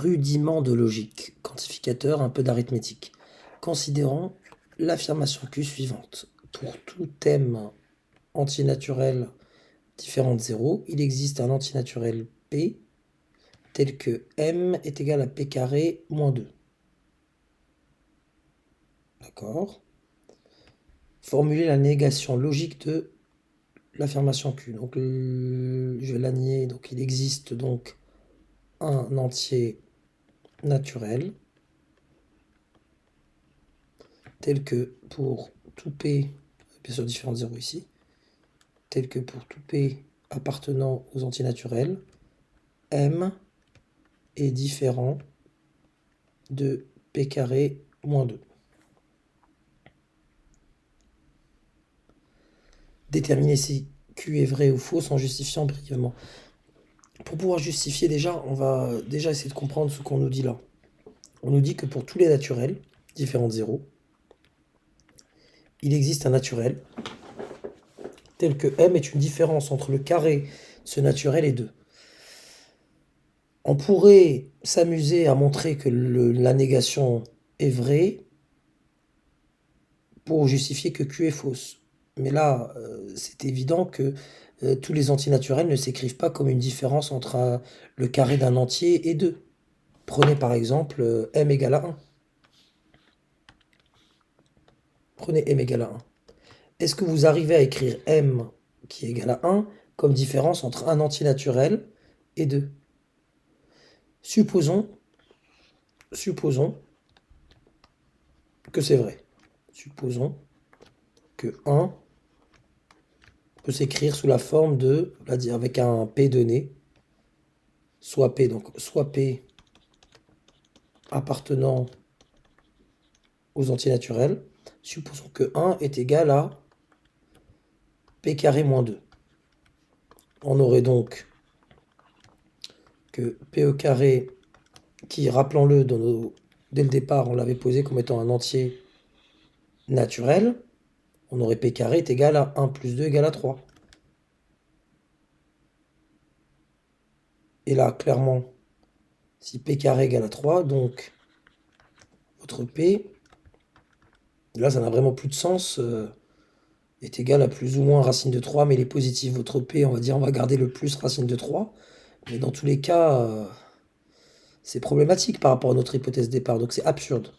Rudiment de logique, quantificateur, un peu d'arithmétique. Considérons l'affirmation Q suivante. Pour tout m antinaturel différent de 0, il existe un antinaturel P tel que m est égal à P carré moins 2. D'accord? Formuler la négation logique de l'affirmation Q. Donc je vais la nier. Donc il existe donc un entier naturel tel que pour tout P, bien sûr différent de 0 ici, tel que pour tout P appartenant aux antinaturels, M est différent de P carré moins 2. Déterminer si Q est vrai ou faux en justifiant brièvement. Pour pouvoir justifier déjà, on va déjà essayer de comprendre ce qu'on nous dit là. On nous dit que pour tous les naturels, différents de 0, il existe un naturel tel que M est une différence entre le carré de ce naturel et 2. On pourrait s'amuser à montrer que la négation est vraie pour justifier que Q est fausse. Mais là, c'est évident que tous les antinaturels ne s'écrivent pas comme une différence entre le carré d'un entier et 2. Prenez par exemple m égale à 1. Prenez m égale à 1. Est-ce que vous arrivez à écrire m qui est égal à 1 comme différence entre un antinaturel et 2? Supposons que c'est vrai. Supposons que 1 peut s'écrire sous la forme de, on va dire avec un P donné, soit P, donc soit P appartenant aux antinaturels. Supposons que 1 est égal à P carré moins 2. On aurait donc que PE carré, qui, rappelons-le, dès le départ, on l'avait posé comme étant un entier naturel, on aurait P carré est égal à 1 plus 2 égale à 3. Et là, clairement, si P carré égale à 3, donc votre P, là, ça n'a vraiment plus de sens, est égal à plus ou moins racine de 3, mais il est positif. Votre P, on va dire, on va garder le plus racine de 3. Mais dans tous les cas, c'est problématique par rapport à notre hypothèse de départ, donc c'est absurde.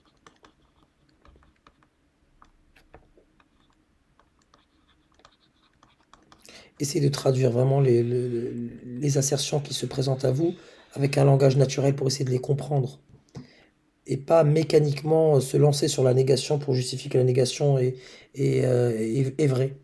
Essayez de traduire vraiment les assertions qui se présentent à vous avec un langage naturel pour essayer de les comprendre. Et pas mécaniquement se lancer sur la négation pour justifier que la négation est vraie.